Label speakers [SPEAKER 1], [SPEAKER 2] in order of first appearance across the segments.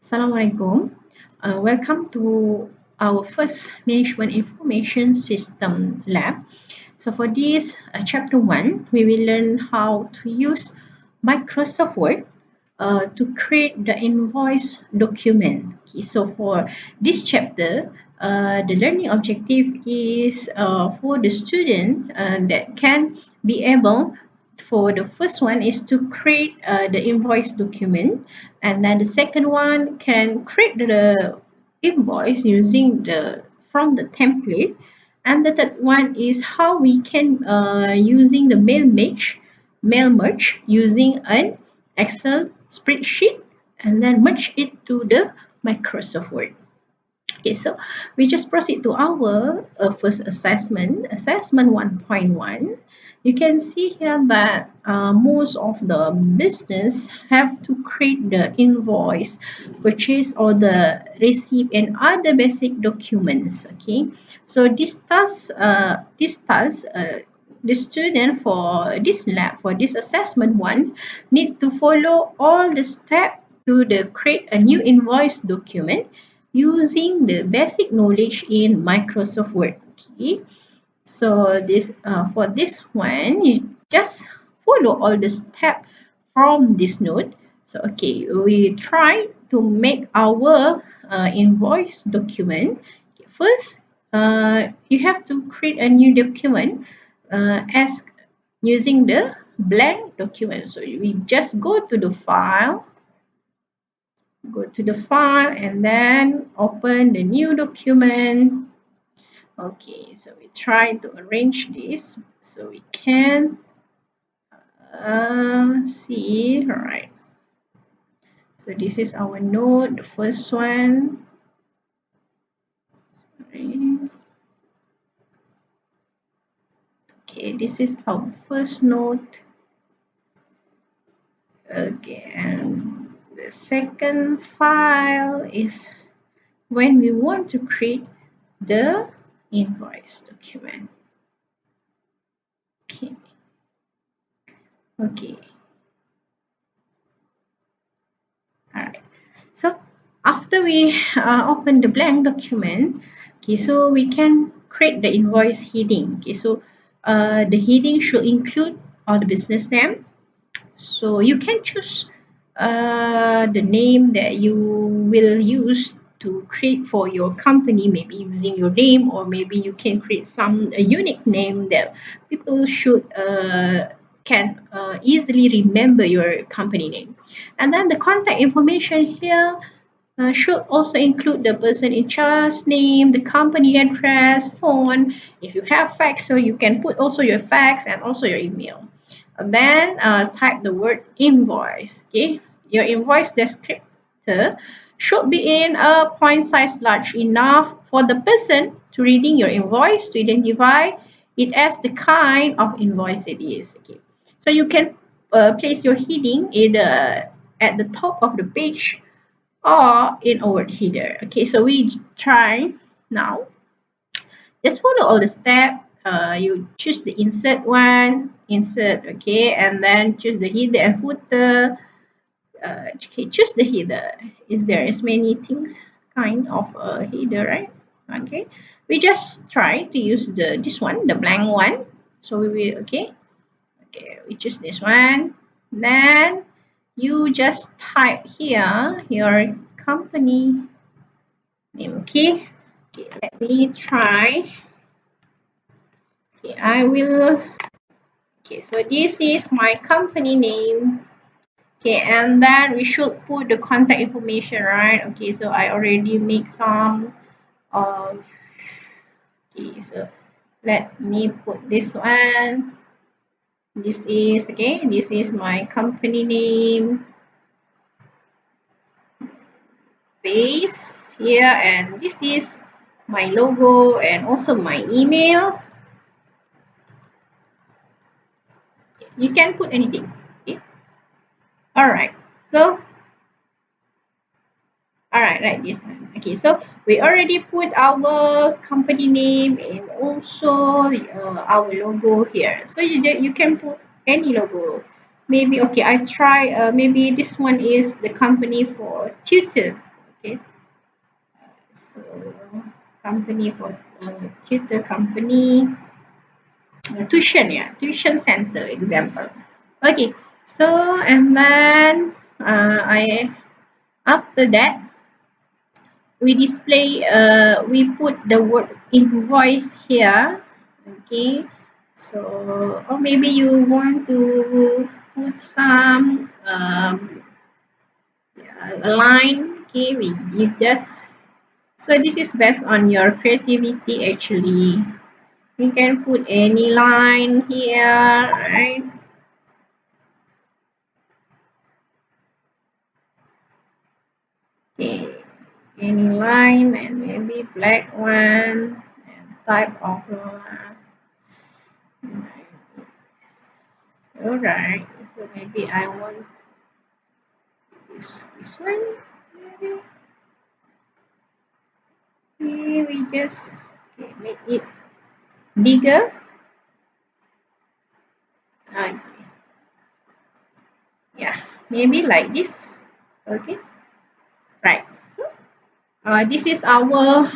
[SPEAKER 1] Assalamualaikum. Welcome to our first Management Information System lab. So for this chapter 1, we will learn how to use Microsoft Word to create the invoice document. Okay, so for this chapter, the learning objective is for the student that can be able for the first one is to create the invoice document, and then the second one can create the invoice using the from the template, and the third one is how we can using the mail merge using an Excel spreadsheet and then merge it to the Microsoft Word. Okay, so we just proceed to our first assessment 1.1. You can see here that most of the business have to create the invoice, purchase order, receipt, and other basic documents. Okay, so the student for this lab for this assessment one need to follow all the steps to the create a new invoice document using the basic knowledge in Microsoft Word. Okay, so this for this one, you just follow all the steps from this note. So okay, we try to make our invoice document. Okay, first, you have to create a new document as using the blank document. So we just go to the file and then open the new document. Okay, so we try to arrange this so we can see. All right, so this is our node, the first one. Sorry. Okay, this is our first node. Okay, and the second file is when we want to create the invoice document. Okay. Okay. Alright. So after we open the blank document, okay, so we can create the invoice heading. Okay, so the heading should include all the business name. So you can choose the name that you will use to create for your company, maybe using your name, or maybe you can create some unique name that people should can easily remember your company name. And then the contact information here should also include the person in charge name, the company address, phone. If you have fax, so you can put also your fax and also your email. And then type the word invoice. Okay, your invoice descriptor should be in a point size large enough for the person to reading your invoice to identify it as the kind of invoice it is. Okay, so you can place your heading either at the top of the page or in our header. Okay, so we try now. Just follow all the steps. You choose the insert one, insert, okay, and then choose the header and footer. Okay, choose the header. Is there as many things kind of a header, right? Okay, we just try to use this one, the blank one. So we will okay, we choose this one. Then you just type here your company name. Okay, let me try. Okay, I will. Okay, so this is my company name. Okay, and then we should put the contact information, right? Okay, so I already make some of. Okay, so let me put this one. This is okay. This is my company name. Paste here, and this is my logo and also my email. You can put anything. Okay. All right. So all right, like this one. Okay, so we already put our company name and also our logo here. So you can put any logo. Maybe okay, I try. Maybe this one is the company for tutor. Okay, so company for tutor company, tuition, yeah, tuition center example. Okay, so and then I after that we display we put the word invoice here. Okay, so or maybe you want to put some a line. Okay, we you just so this is based on your creativity actually. You can put any line here, right? Okay, any line and maybe black one and type of line. Alright, so maybe I want this one. Maybe okay, we just okay, make it bigger. Okay, yeah, maybe like this. Okay, right. So this is our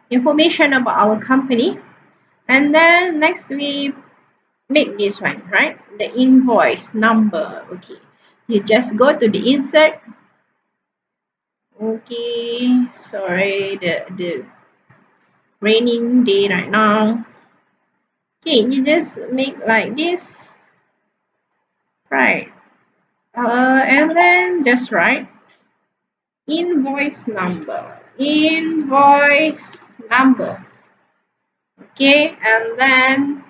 [SPEAKER 1] information about our company, and then next we make this one, right? The invoice number. Okay, you just go to the insert. Okay, sorry, the raining day right now. Okay, you just make like this, right? And then just write invoice number. Okay, and then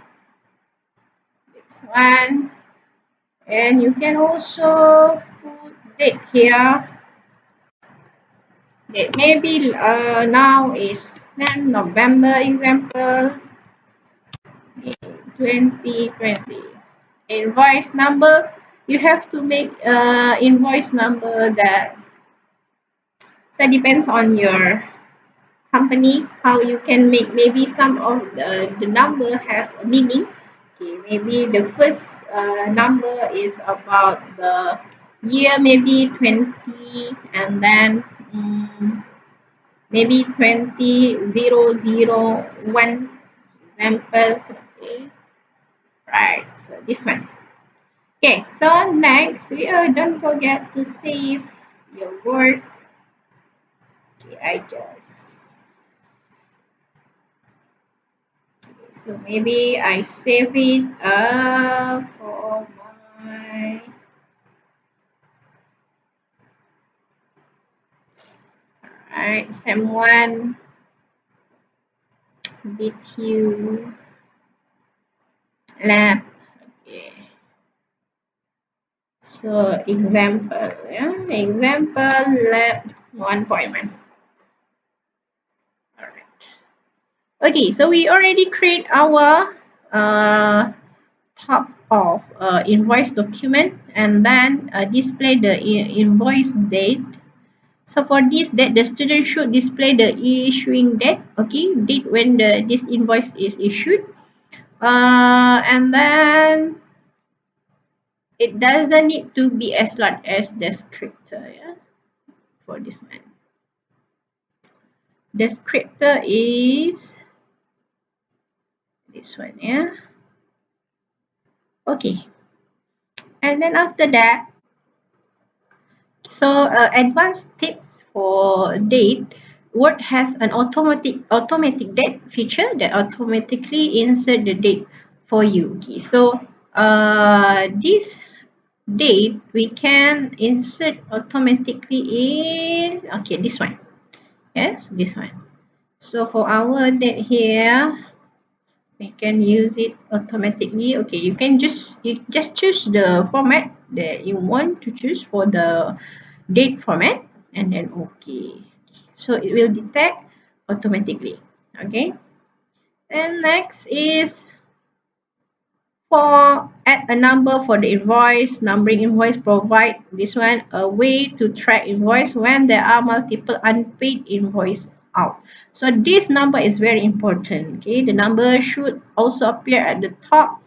[SPEAKER 1] this one, and you can also put date here. Date maybe now is 10 November example 2020. Invoice number, you have to make invoice number that so depends on your company how you can make maybe some of the number have a meaning. Okay, maybe the first number is about the year maybe 20 and then maybe 20,001 example. Okay, right, so this one. Okay, so next we don't forget to save your word. Okay, I just so maybe I save it for my right someone BTU lab. Okay. So example, yeah, example lab 1.1. All right. Okay, so we already create our top of invoice document and then display the invoice date. So for this date, the student should display the issuing date, okay, date when this invoice is issued. And then it doesn't need to be as large as descriptor, yeah, for this one. Descriptor is this one, yeah. Okay. And then after that, so advanced tips for date. Word has an automatic date feature that automatically insert the date for you. Okay, so this date we can insert automatically in okay this one. Yes, this one. So for our date here, we can use it automatically. Okay, you can just choose the format that you want to choose for the date format and then okay, so it will detect automatically. Okay, and next is for add a number for the invoice. Numbering invoice provide this one a way to track invoice when there are multiple unpaid invoice out. So this number is very important. Okay, the number should also appear at the top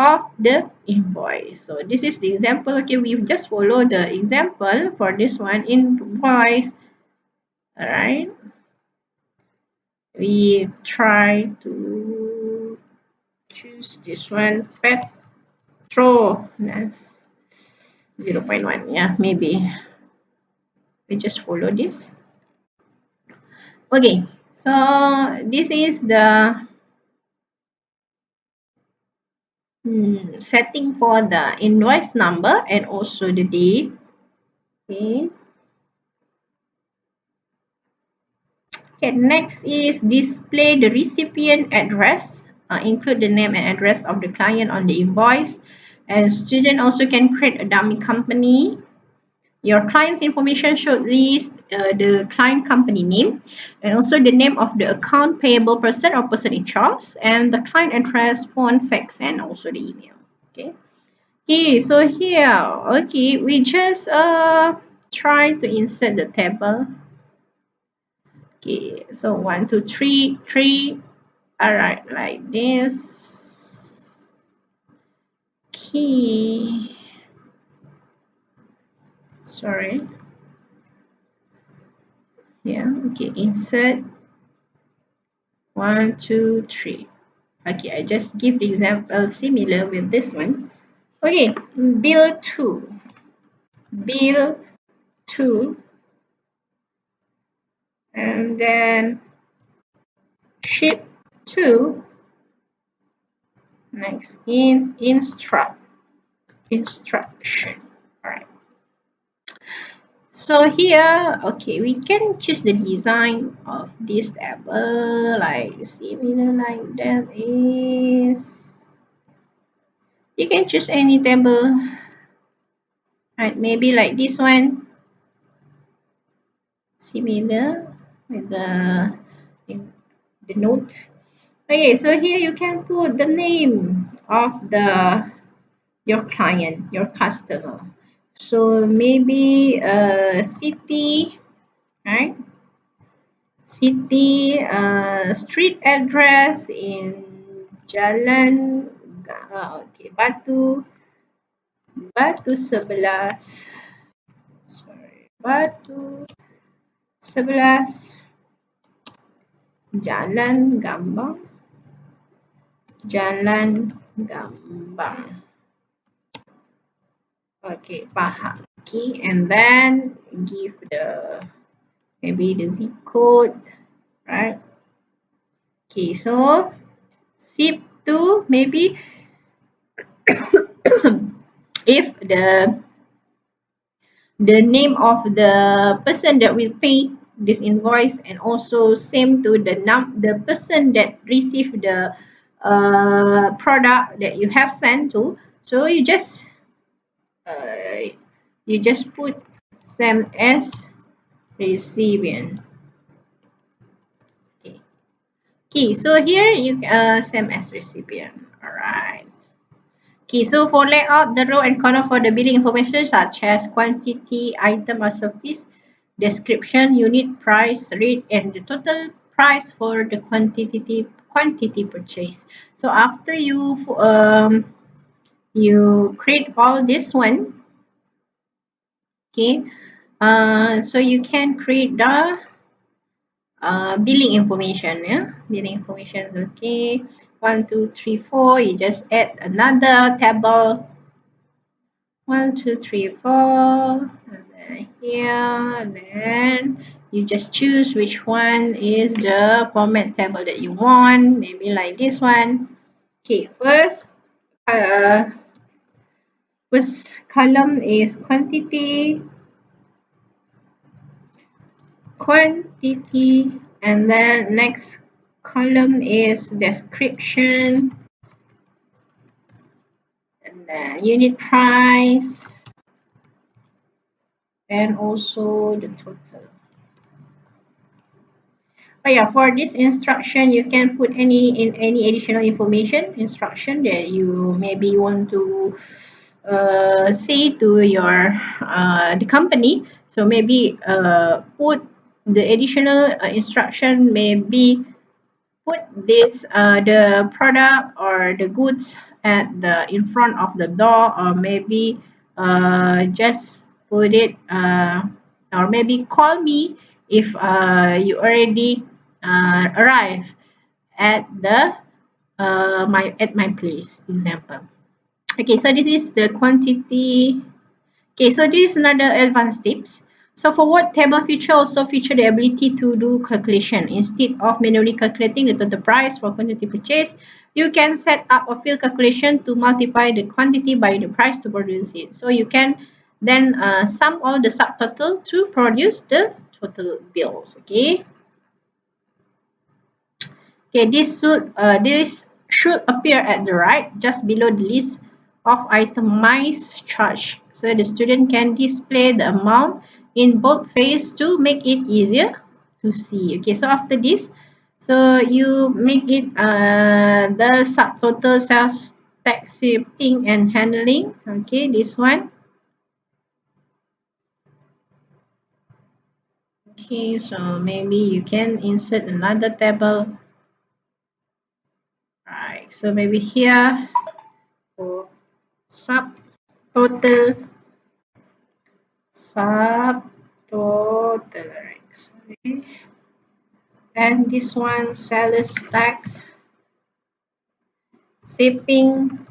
[SPEAKER 1] of the invoice. So this is the example. Okay, we just follow the example for this one, invoice. All right, we try to choose this one, Petronas 0.1. Yeah, maybe we just follow this. Okay, so this is the setting for the invoice number and also the date. Okay. Okay, next is display the recipient address. Include the name and address of the client on the invoice. And student also can create a dummy company. Your client's information should list the client company name and also the name of the account payable person or person in charge and the client address, phone, fax, and also the email. Okay. Okay, so here, okay, we just try to insert the table. Okay, so 1, 2, 3, 3. All right, like this. Okay. Sorry. Yeah, okay, insert 1, 2, 3. Okay, I just give the example similar with this one. Okay, bill 2. Bill 2. And then ship 2. Next in instruction. All right. So here, okay, we can choose the design of this table, like similar like that is. You can choose any table, right? Maybe like this one, similar with the note. Okay, so here you can put the name of your client, your customer. So maybe city, right? City, street address in Jalan, okay, Batu 11. Sorry, Batu 11, Jalan Gambang, Jalan Gambang. Okay, faham. Okay, and then give maybe the zip code, right? Okay, so zip to maybe if the name of the person that will pay this invoice and also same to the person that received the product that you have sent to. So uh, you just put same as recipient. Okay. Okay, so here you same as recipient. All right. Okay, so for layout, the row and column for the billing information such as quantity, item or service, description, unit price, rate, and the total price for the quantity purchase. So after you create all this one, okay, so you can create the billing information. Yeah, billing information. Okay, 1, 2, 3, 4. You just add another table. 1, 2, 3, 4. And then here, and then you just choose which one is the format table that you want. Maybe like this one. Okay, first column is quantity, and then next column is description, and then unit price, and also the total. Oh yeah, for this instruction, you can put any additional information instruction that you maybe want to say to your the company. So maybe put the additional instruction. Maybe put this the product or the goods at the in front of the door, or maybe just put it or maybe call me if you already arrive at the my place, example. Okay, so this is the quantity. Okay, so this is another advanced tips. So forward table feature also feature the ability to do calculation. Instead of manually calculating the total price for quantity purchase, you can set up a field calculation to multiply the quantity by the price to produce it. So you can then sum all the subtotal to produce the total bills. Okay. Okay, this should appear at the right, just below the list of itemized charge. So the student can display the amount in boldface to make it easier to see. Okay, so after this, so you make it the subtotal sales tax, shipping and handling. Okay, this one. Okay, so maybe you can insert another table. Right, so maybe here for subtotal subtotal, right? Sorry. And this one sales tax, shipping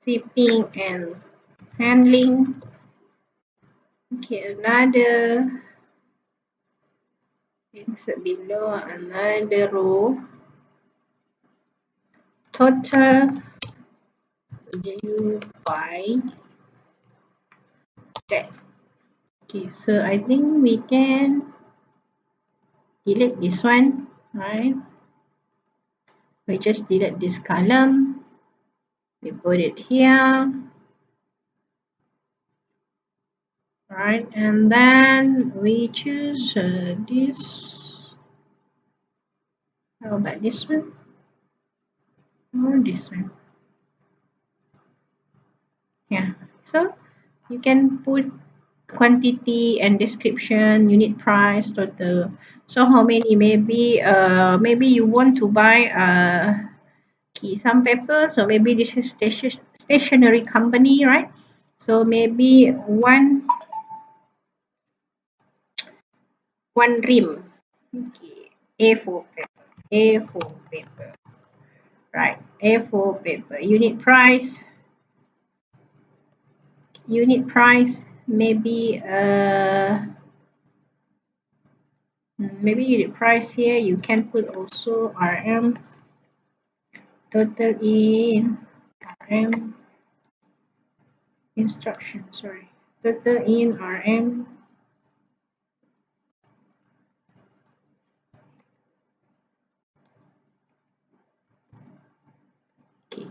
[SPEAKER 1] shipping and handling. Okay, another insert below another row, total due by that. Okay, so I think we can delete this one, right? We just delete this column, we put it here, right? And then we choose this. How about this one or this one? Yeah, so you can put quantity and description, unit price, total. So how many? Maybe you want to buy some paper, so maybe this is stationery company, right? So maybe one rim. Okay, A4 paper, A4 paper, right? A4 paper. Unit price maybe maybe unit price here you can put also RM, total in RM, instruction, sorry, total in RM. Okay,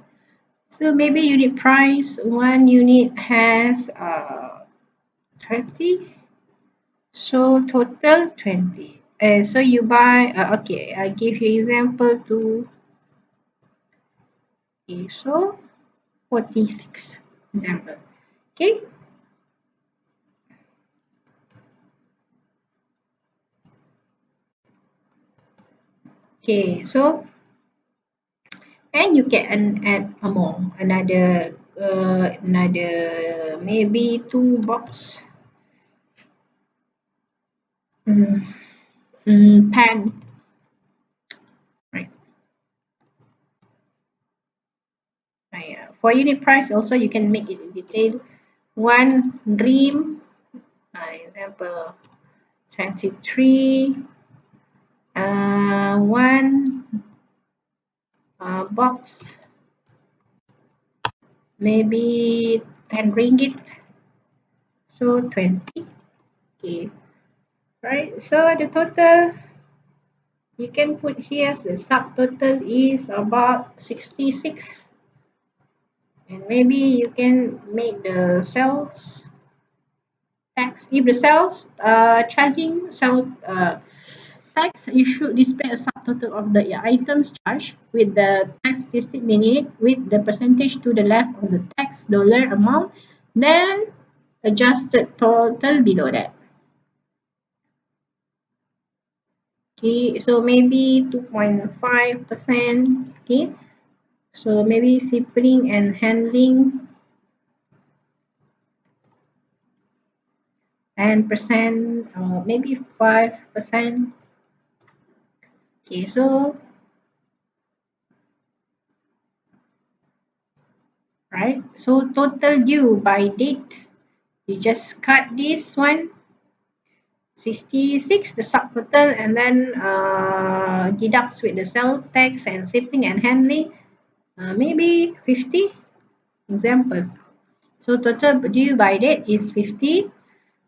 [SPEAKER 1] so maybe unit price, one unit has 30, so total 20. So you buy okay, I give you example to, okay, so 46 example. Okay, okay, so and you can add among another maybe two box, mm, pen, right? For unit price also you can make it detailed. One dream, example 23, one box maybe 10 ringgit, so 20. Okay, right, so the total you can put here, the subtotal is about 66, and maybe you can make the sales tax. If the sales charging sales tax, you should display a subtotal of the items charged with the tax listed beneath with the percentage to the left of the tax dollar amount, then adjusted total below that. Okay, so maybe 2.5%. Okay, So maybe shipping and handling and percent, maybe 5%. Okay, so right, so total due by date, you just cut this one 66, the subtotal, and then deducts with the sales tax and shipping and handling, maybe 50 example. So total due by date is 50.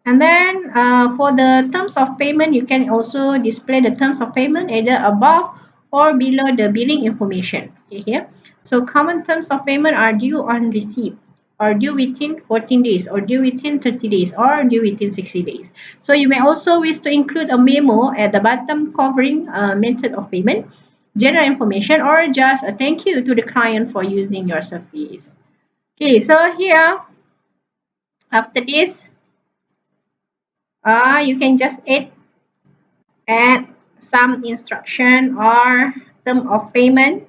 [SPEAKER 1] And then for the terms of payment, you can also display the terms of payment either above or below the billing information. Okay, here. So common terms of payment are due on receipt, or due within 14 days, or due within 30 days, or due within 60 days. So you may also wish to include a memo at the bottom covering method of payment, general information, or just a thank you to the client for using your service. Okay, so here, after this, you can just add some instruction or term of payment.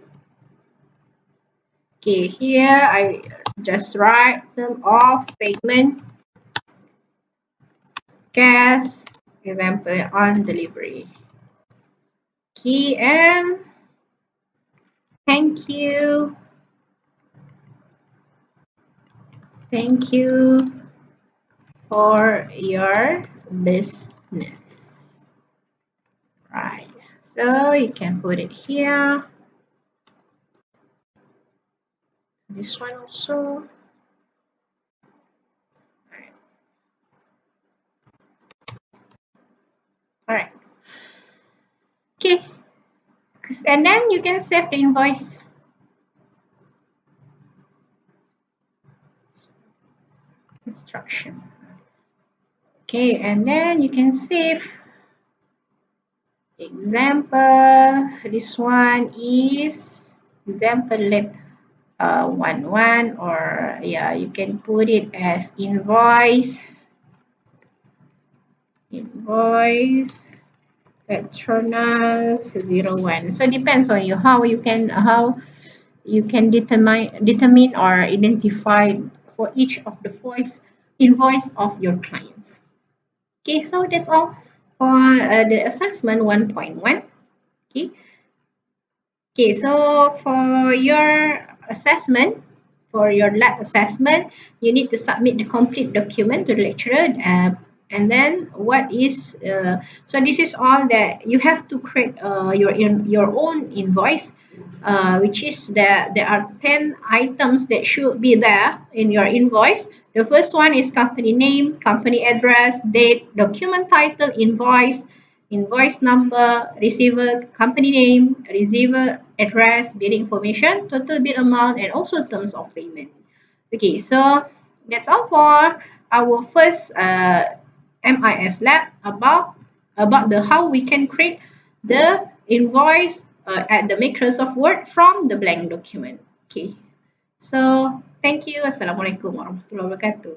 [SPEAKER 1] Okay, here I just write term of payment, cash, example on delivery. Okay, and thank you. Thank you for your business. Right. So you can put it here. This one also. All right. Okay. And then you can save the invoice. Instruction. Okay, and then you can save. Example, this one is example lab 1 or yeah, you can put it as invoice Petronas 01. So it depends on you how you can determine or identify for each of the invoice of your clients. Okay, so that's all for the assessment 1.1. Okay. Okay, so for your assessment, for your lab assessment, you need to submit the complete document to the lecturer. And then what is so this is all that you have to create your own invoice, which is that there are 10 items that should be there in your invoice. The first one is company name, company address, date, document title, invoice number, receiver company name, receiver address, billing information, total bill amount, and also terms of payment. Okay, so that's all for our first MIS lab about the how we can create the invoice at the Microsoft Word from the blank document. Okay, so thank you. Assalamualaikum warahmatullahi wabarakatuh.